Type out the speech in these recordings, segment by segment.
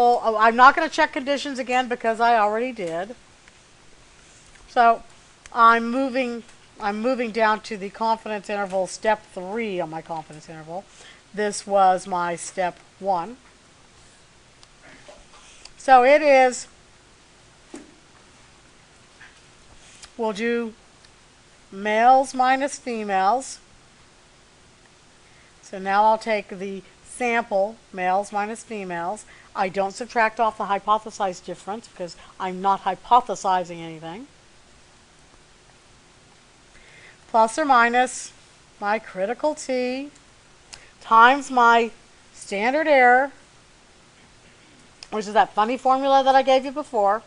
Oh, I'm not going to check conditions again because I already did. So I'm moving down to the confidence interval, step 3 on my confidence interval. This was my step 1. So it is, we'll do males minus females. So now I'll take the sample, males minus females. I don't subtract off the hypothesized difference because I'm not hypothesizing anything. Plus or minus my critical T times my standard error, which is that funny formula that I gave you before.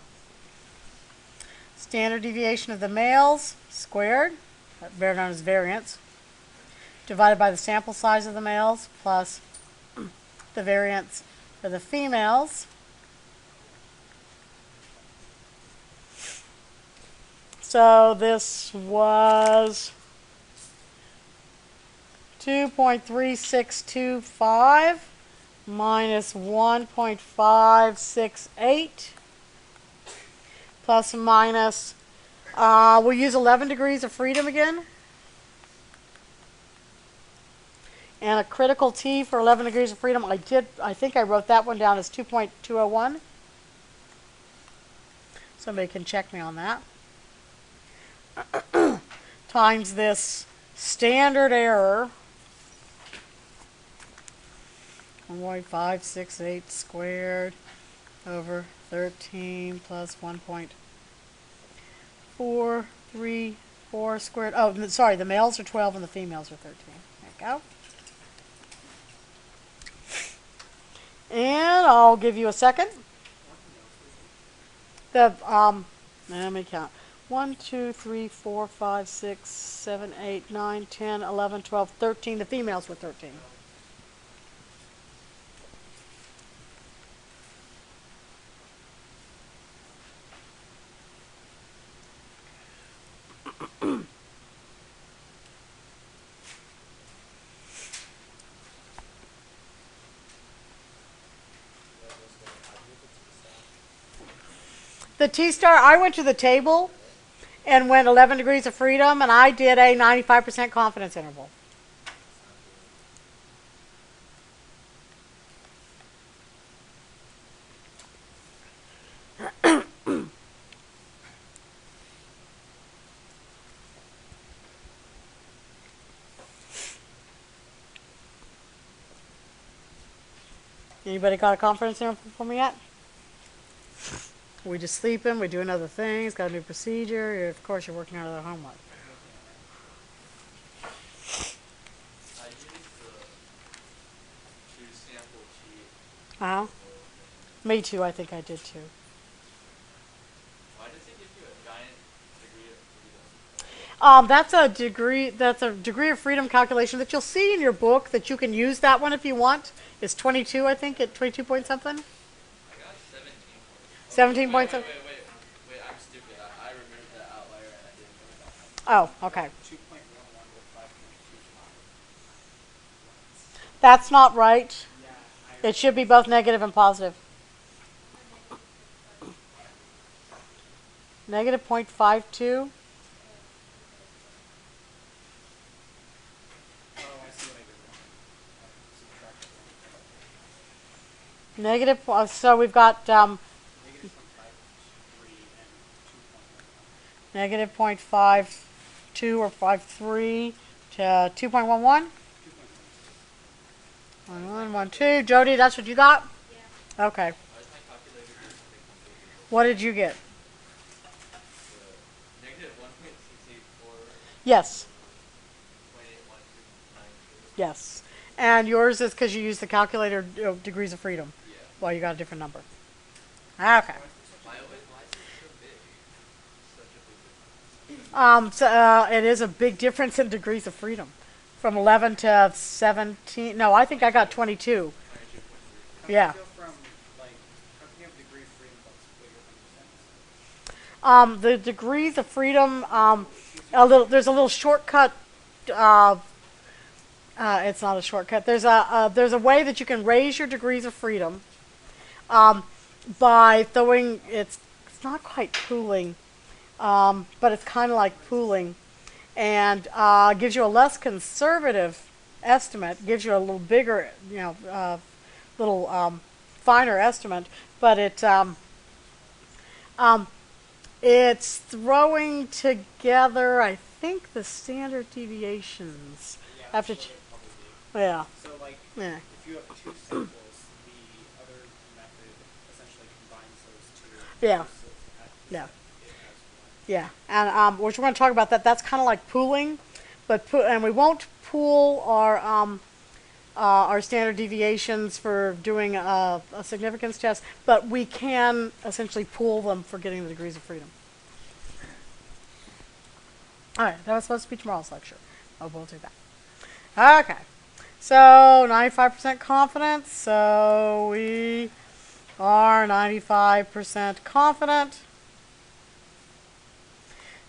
Standard deviation of the males squared, better known as variance, divided by the sample size of the males plus the variance for the females. So this was 2.3625 minus 1.568 plus or minus, we'll use 11 degrees of freedom again. And a critical T for 11 degrees of freedom, I think I wrote that one down as 2.201. Somebody can check me on that. Times this standard error, 1.568 squared over 13 plus 1.434 squared. Oh, sorry, the males are 12 and the females are 13. There you go. And I'll give you a second. Let me count. 1, 2, 3, 4, 5, 6, 7, 8, 9, 10, 11, 12, 13. The females were 13. The T-star, I went to the table and went 11 degrees of freedom, and I did a 95% confidence interval. Anybody got a confidence interval for me yet? We just sleeping, we doing other things, got a new procedure. Of course, you're working on other homework. I used to sample T. Uh-huh. Me too, I think I did too. Why does it give you a giant degree of freedom? That's a degree of freedom calculation that you'll see in your book that you can use that one if you want. It's 22, I think, at 22 point something. I got 17 points. 17 points. Wait, I'm stupid. I remembered that outlier and I didn't put it down. Oh, okay. 2.11 with 5.25. That's not right. Yeah, It should be both negative and positive. Negative 0.52. I see what I did wrong. Subtract it. Negative, so we've got Negative 0.53 and 2.11. negative 0.52 or 53 to 2.11. 1112. Jody, that's what you got? Yeah. Okay. Why does my calculator do something completely different? What did you get? Negative 1.684. Yes. 0.81292. Yes. And yours is because you used the calculator degrees of freedom. Yeah. Well, you got a different number. Okay. Why is it so big? Such a big difference. It is a big difference in degrees of freedom. From 11 to 17. No, I think I got 22. 22.3. Yeah. How can you have degree of freedom that's bigger than percent? The degrees of freedom, there's a little shortcut. It's not a shortcut. There's a way that you can raise your degrees of freedom by throwing, it's not quite pooling, but it's kind of like pooling, and gives you a less conservative estimate, gives you a little bigger, little finer estimate, but it's throwing together, I think, the standard deviations. Yeah, After, that's ch- what they probably do. yeah, So like, yeah, if you have two samples, the other method essentially combines those two. Yeah. So Yeah. it has one. yeah, and which we're going to talk about that. That's kind of like pooling, but and we won't pool our standard deviations for doing a significance test, but we can essentially pool them for getting the degrees of freedom. All right, that was supposed to be tomorrow's lecture. Oh, we'll do that. Okay, so 95% confidence. So we are 95% confident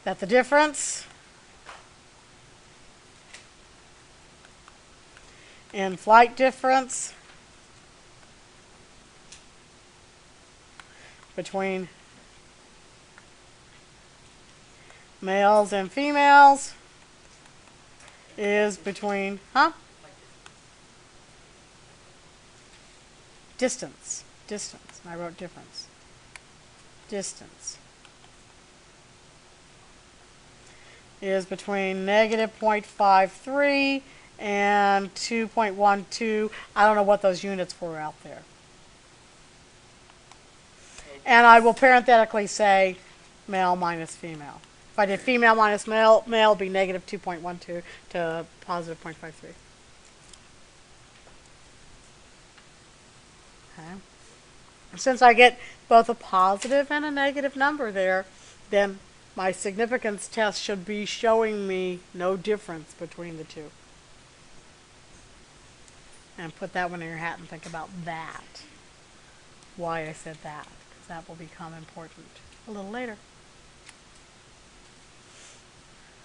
that the difference in flight difference between males and females is between, distance. Distance. I wrote difference. Distance is between negative 0.53 and 2.12. I don't know what those units were out there. And I will parenthetically say male minus female. If I did female minus male, male would be negative 2.12 to positive 0.53. Okay. Since I get both a positive and a negative number there, then my significance test should be showing me no difference between the two. And put that one in your hat and think about that. Why I said that, because that will become important a little later.